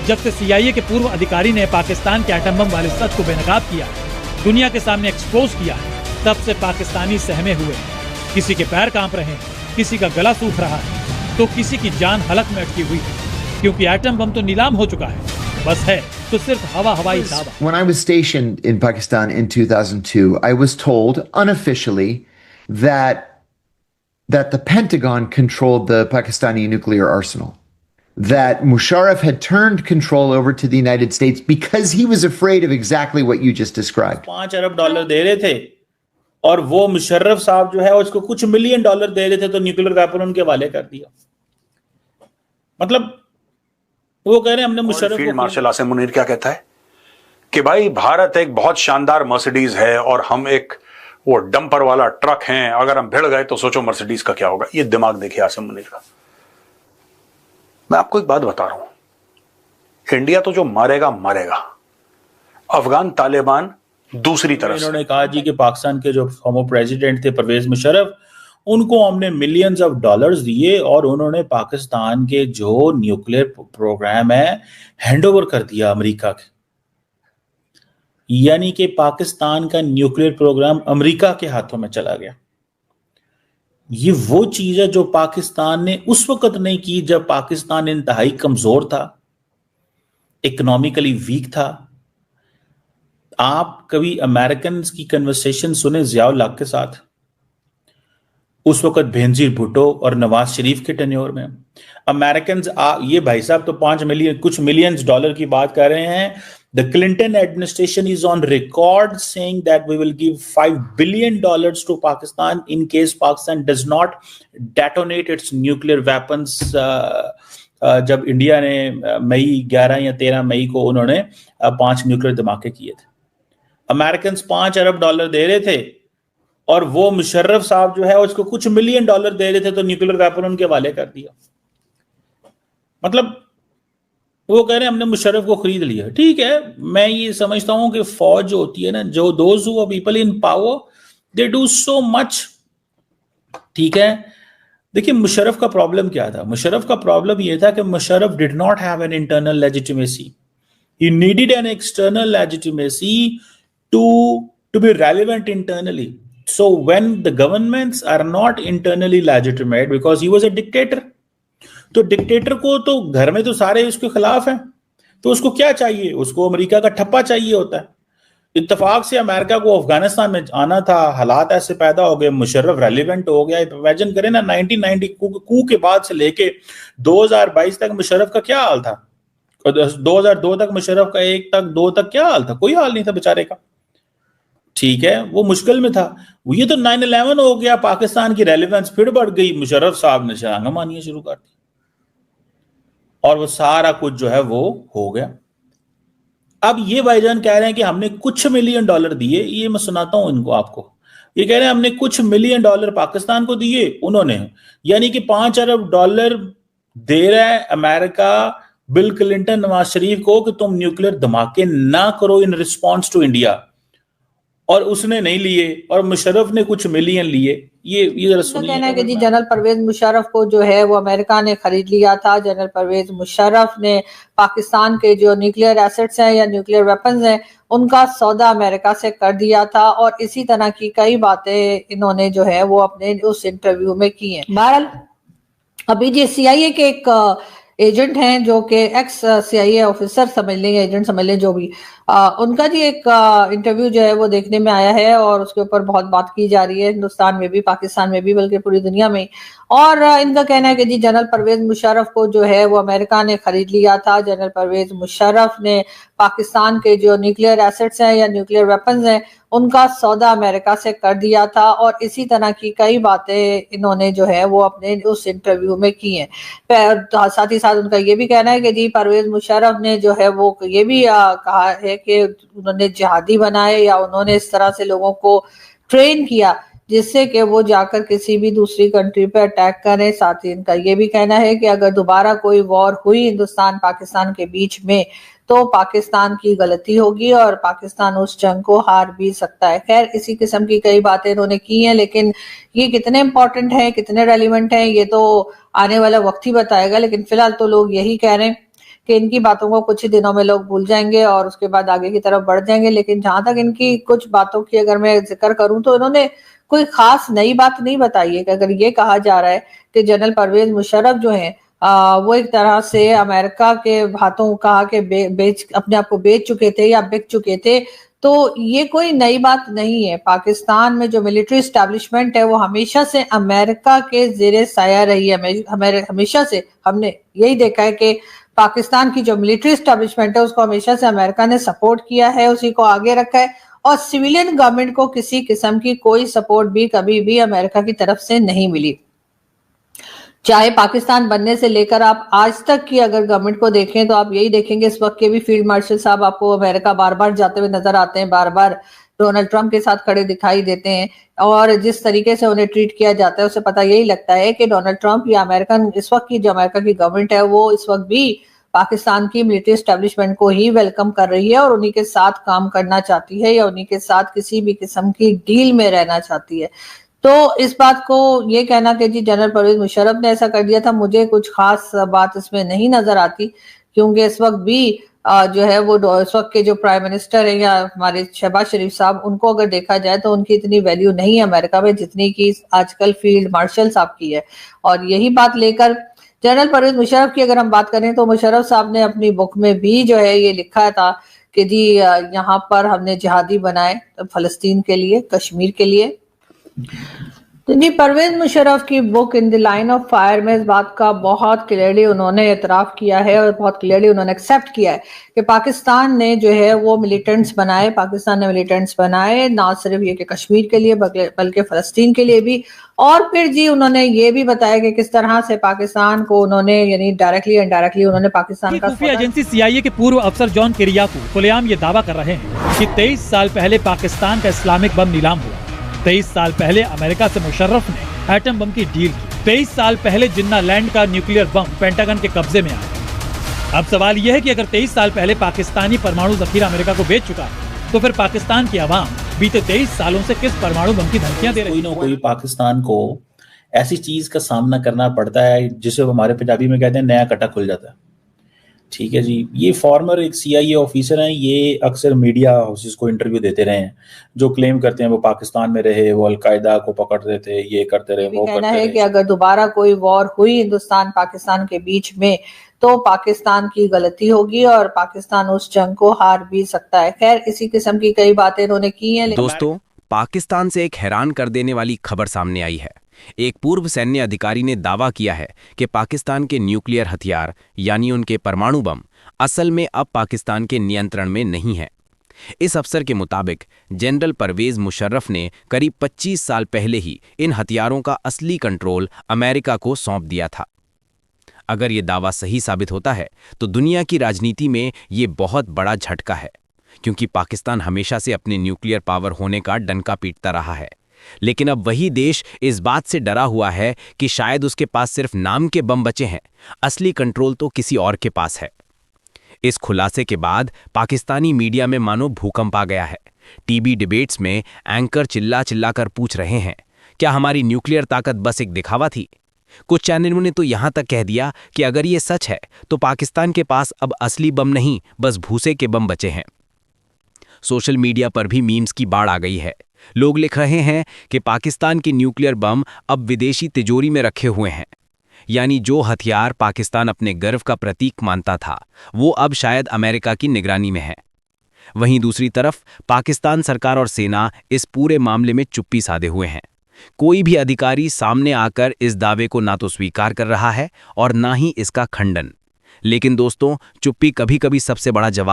जब से CIA के पूर्व अधिकारी ने पाकिस्तान के एटम बम वाले सच को बेनकाब किया, दुनिया के सामने एक्सपोज किया, तब से पाकिस्तानी सहमे हुए हैं। किसी के पैर कांप रहे हैं, किसी का गला सूख रहा है, तो किसी की जान हलक में अटकी हुई है, क्योंकि एटम बम तो नीलाम हो चुका है, बस है तो सिर्फ हवाई दावा। When I was stationed in Pakistan in 2002, I was told unofficially that the Pentagon controlled the Pakistani nuclear arsenal. That Musharraf had turned control over to the United States because he was afraid of exactly what you just described. $5 अरब दे रहे थे और वो मुशर्रफ साहब जो है उसको कुछ million dollar दे रहे थे, तो न्यूक्लियर वेपन उनके हवाले कर दिया। मतलब वो कह रहे हैं हमने मुशर्रफ फील्ड मार्शल आसिम मुनीर क्या कहता है कि भाई भारत एक बहुत शानदार मर्सिडीज है और हम एक वो डंपर वाला ट्रक हैं, अगर हम भिड़ गए तो सोचो मर्सिडीज का क्या होगा। ये दिमाग देखिए आसिम मुनीर का। मैं आपको एक बात बता रहा हूं, इंडिया तो जो मारेगा मारेगा, अफगान तालिबान दूसरी तरफ। इन्होंने कहा जी कि पाकिस्तान के जो फॉर्मर प्रेसिडेंट थे परवेज मुशर्रफ, उनको हमने मिलियंस ऑफ डॉलर्स दिए और उन्होंने पाकिस्तान के जो न्यूक्लियर प्रोग्राम है हैंडओवर कर दिया अमेरिका के। यानी कि पाकिस्तान का न्यूक्लियर प्रोग्राम अमेरिका के हाथों में चला गया। ये वो चीज है जो पाकिस्तान ने उस वक्त नहीं की जब पाकिस्तान इंतहाई कमजोर था, इकोनॉमिकली वीक था। आप कभी अमेरिकन की कन्वर्सेशन सुने जियाउल हक के साथ, उस वक्त बेनजीर भुट्टो और नवाज शरीफ के टेन्योर में अमेरिकन, ये भाई साहब तो 5 मिलियन कुछ मिलियंस डॉलर की बात कर रहे हैं। The Clinton administration is on record saying that we will give $5 billion to Pakistan in case Pakistan does not detonate its nuclear weapons. जब इंडिया ने मई 11 या 13 मई को उन्होंने 5 न्यूक्लियर धमाके किए थे, अमेरिकन $5 अरब दे रहे थे और वो मुशर्रफ साहब जो है उसको कुछ मिलियन डॉलर दे रहे थे, तो न्यूक्लियर वेपन उनके हवाले कर दिया। मतलब वो कह रहे हैं हमने मुशर्रफ को खरीद लिया। ठीक है, मैं ये समझता हूं कि फौज जो होती है ना, जो those who are people in power they do so much. ठीक है, देखिए मुशर्रफ का प्रॉब्लम क्या था? मुशर्रफ का प्रॉब्लम ये था कि Musharraf did not have an internal legitimacy, he needed an external legitimacy to be relevant internally. So when the governments are not internally legitimate because he was a dictator, तो डिक्टेटर को तो घर में तो सारे उसके खिलाफ हैं, तो उसको क्या चाहिए? उसको अमेरिका का ठप्पा चाहिए होता है। इत्तेफाक से अमेरिका को अफगानिस्तान में आना था, हालात ऐसे पैदा हो गए, मुशर्रफ रेलिवेंट हो गया। इमेजिन करें ना, 1990 कू के बाद से लेके 2022 तक मुशर्रफ का क्या हाल था, 2002 तक मुशर्रफ का 1 तक 2 तक क्या हाल था? कोई हाल नहीं था बेचारे का। ठीक है, वो मुश्किल में था। ये तो 9/11 हो गया, पाकिस्तान की रेलिवेंस फिर बढ़ गई, मुशर्रफ साहब ने शरांगा मानिया शुरू कर दी और वो सारा कुछ जो है वो हो गया। अब ये भाईजान कह रहे हैं कि हमने कुछ मिलियन डॉलर दिए। ये मैं सुनाता हूं इनको आपको। ये कह रहे हैं हमने कुछ मिलियन डॉलर पाकिस्तान को दिए उन्होंने, यानी कि $5 अरब दे रहा है America bill Clinton Nawaz Sharif को कि तुम न्यूक्लियर धमाके ना करो इन रिस्पॉन्स टू इंडिया, और उसने नहीं लिए और मुशर्रफ ने कुछ मिलियन लिए। ये जरा सुनिए। कहना है कि जी जनरल परवेज मुशर्रफ को जो है वो अमेरिका ने खरीद लिया था। जनरल परवेज मुशर्रफ ने पाकिस्तान के जो न्यूक्लियर एसेट्स हैं या न्यूक्लियर वेपन्स हैं उनका सौदा अमेरिका से कर दिया था, और इसी तरह की कई बातें इन्होंने जो है वो अपने उस इंटरव्यू में की हैं। बहरहाल अभी जी CIA के एक एजेंट हैं जो कि एक्स CIA ऑफिसर समझ लें, एजेंट समझ लें, जो भी उनका जी एक इंटरव्यू जो है वो देखने में आया है और उसके ऊपर बहुत बात की जा रही है, हिंदुस्तान में भी, पाकिस्तान में भी, बल्कि पूरी दुनिया में। और इनका कहना है कि जी जनरल परवेज मुशर्रफ को जो है वो अमेरिका ने खरीद लिया था। जनरल परवेज मुशर्रफ ने पाकिस्तान के जो न्यूक्लियर एसेट्स हैं या न्यूक्लियर वेपन्स हैं उनका सौदा अमेरिका से कर दिया था, और इसी तरह की कई बातें इन्होंने जो है वो अपने उस इंटरव्यू में की हैं। साथ ही साथ उनका ये भी कहना है कि जी परवेज मुशर्रफ ने जो है वो ये भी कहा है कि उन्होंने जिहादी बनाए या उन्होंने इस तरह से लोगों को ट्रेन किया जिससे कि वो जाकर किसी भी दूसरी कंट्री पे अटैक करें। साथ ही इनका ये भी कहना है कि अगर दोबारा कोई वॉर हुई हिंदुस्तान पाकिस्तान के बीच में तो पाकिस्तान की गलती होगी और पाकिस्तान उस जंग को हार भी सकता है। खैर, इसी किस्म की कई बातें इन्होंने की हैं, लेकिन ये कितने इंपॉर्टेंट है, कितने रेलिवेंट है, ये तो आने वाला वक्त ही बताएगा। लेकिन फिलहाल तो लोग यही कह रहे हैं कि इनकी बातों को कुछ ही दिनों में लोग भूल जाएंगे और उसके बाद आगे की तरफ बढ़ जाएंगे। लेकिन जहां तक इनकी कुछ बातों की अगर मैं जिक्र करूं तो इन्होंने कोई खास नई बात नहीं बताई है। कि अगर ये कहा जा रहा है कि जनरल परवेज मुशर्रफ जो है वो एक तरह से अमेरिका के हाथों कहा कि बेच अपने आप को बेच चुके थे या बिक चुके थे, तो ये कोई नई बात नहीं है। पाकिस्तान में जो मिलिट्री एस्टैब्लिशमेंट है वो हमेशा से अमेरिका के ज़ेरे साया रही है। हमेशा से हमने यही देखा है कि पाकिस्तान की जो मिलिट्री एस्टैब्लिशमेंट है उसको हमेशा से अमेरिका ने सपोर्ट किया है, उसी को आगे रखा है और सिविलियन गवर्नमेंट को किसी किस्म की कोई सपोर्ट भी कभी भी अमेरिका की तरफ से नहीं मिली। चाहे पाकिस्तान बनने से लेकर आप आज तक की अगर गवर्नमेंट को देखें तो आप यही देखेंगे इस वक्त के भी फील्ड मार्शल साहब आपको अमेरिका बार बार जाते हुए नजर आते हैं, बार बार डोनाल्ड ट्रंप के साथ खड़े दिखाई देते हैं और जिस तरीके से उन्हें ट्रीट किया जाता है उससे पता यही लगता है कि डोनाल्ड ट्रंप या अमेरिकन इस वक्त की जो अमेरिका की गवर्नमेंट है वो इस वक्त भी पाकिस्तान की मिलिट्री एस्टैब्लिशमेंट को ही वेलकम कर रही है और उन्हीं के साथ काम करना चाहती है या उन्हीं के साथ किसी भी किस्म की डील में रहना चाहती है। तो इस बात को ये कहना कि जी जनरल परवेज मुशर्रफ ने ऐसा कर दिया था, मुझे कुछ खास बात इसमें नहीं नजर आती, क्योंकि इस वक्त भी जो है वो इस वक्त के जो प्राइम मिनिस्टर है या हमारे शहबाज शरीफ साहब, उनको अगर देखा जाए तो उनकी इतनी वैल्यू नहीं है अमेरिका में जितनी की आजकल फील्ड मार्शल साहब की है। और यही बात लेकर जनरल परवेज मुशर्रफ की अगर हम बात करें तो मुशर्रफ साहब ने अपनी बुक में भी जो है ये लिखा था कि जी यहाँ पर हमने जिहादी बनाए फलस्तीन के लिए, कश्मीर के लिए। तो जी परवेज मुशर्रफ की book in the line of fire में इस बात का बहुत क्लियरली उन्होंने एतराफ किया है और बहुत क्लियरली उन्होंने एक्सेप्ट किया है कि पाकिस्तान ने जो है वो मिलिटेंट्स बनाए, पाकिस्तान ने मिलिटेंट्स बनाए ना सिर्फ ये कि कश्मीर के लिए बल्कि फलस्तीन के लिए भी। और फिर जी उन्होंने ये भी बताया कि किस तरह से पाकिस्तान को उन्होंने यानी डायरेक्टली इनडायरेक्टली उन्होंने पाकिस्तान का खुफिया एजेंसी CIA के पूर्व अफसर जॉन किरियाकू खुलेआम ये दावा कर रहे हैं कि 23 साल पहले पाकिस्तान का इस्लामिक बम नीलाम हुआ। 23 साल पहले अमेरिका से मुशर्रफ ने एटम बम की डील की। 23 साल पहले जिन्ना लैंड का न्यूक्लियर बम पेंटागन के कब्जे में आया। अब सवाल यह है कि अगर 23 साल पहले पाकिस्तानी परमाणु जखीरा अमेरिका को बेच चुका है तो फिर पाकिस्तान की आवाम बीते 23 सालों से किस परमाणु बम की धमकियां दे रही है? कोई ना कोई पाकिस्तान को ऐसी चीज का सामना करना पड़ता है जिसे हमारे पंजाबी में कहते हैं नया कटा खुल जाता है। ठीक है जी, ये फॉर्मर एक CIA ऑफिसर हैं, ये अक्सर मीडिया हाउसेस को इंटरव्यू देते रहे हैं, जो क्लेम करते हैं वो पाकिस्तान में रहे, वो अलकायदा को पकड़ते थे, ये करते रहे, वो कहना है कि अगर दोबारा कोई वॉर हुई हिंदुस्तान पाकिस्तान के बीच में तो पाकिस्तान की गलती होगी और पाकिस्तान उस जंग को हार भी सकता है। खैर इसी किस्म की कई बातें इन्होंने की हैं। दोस्तों, पाकिस्तान से एक हैरान कर देने वाली खबर सामने आई है। एक पूर्व सैन्य अधिकारी ने दावा किया है कि पाकिस्तान के न्यूक्लियर हथियार यानी उनके परमाणु बम असल में अब पाकिस्तान के नियंत्रण में नहीं है। इस अफसर के मुताबिक जनरल परवेज मुशर्रफ ने करीब 25 साल पहले ही इन हथियारों का असली कंट्रोल अमेरिका को सौंप दिया था। अगर ये दावा सही साबित होता है तो दुनिया की राजनीति में ये बहुत बड़ा झटका है, क्योंकि पाकिस्तान हमेशा से अपने न्यूक्लियर पावर होने का डंका पीटता रहा है। लेकिन अब वही देश इस बात से डरा हुआ है कि शायद उसके पास सिर्फ नाम के बम बचे हैं, असली कंट्रोल तो किसी और के पास है। इस खुलासे के बाद पाकिस्तानी मीडिया में मानो भूकंप आ गया है। टीवी डिबेट्स में एंकर चिल्ला चिल्लाकर पूछ रहे हैं, क्या हमारी न्यूक्लियर ताकत बस एक दिखावा थी? कुछ चैनलों ने तो यहां तक कह दिया कि अगर ये सच है तो पाकिस्तान के पास अब असली बम नहीं, बस भूसे के बम बचे हैं। सोशल मीडिया पर भी मीम्स की बाढ़ आ गई है। लोग लिख रहे हैं कि पाकिस्तान के न्यूक्लियर बम अब विदेशी तिजोरी में रखे हुए हैं, यानी जो हथियार पाकिस्तान अपने गर्व का प्रतीक मानता था वो अब शायद अमेरिका की निगरानी में है। वहीं दूसरी तरफ पाकिस्तान सरकार और सेना इस पूरे मामले में चुप्पी साधे हुए हैं। कोई भी अधिकारी सामने आकर इस दावे को ना तो स्वीकार कर रहा है और ना ही इसका खंडन। लेकिन दोस्तों, चुप्पी कभी कभी सबसे बड़ा जवाब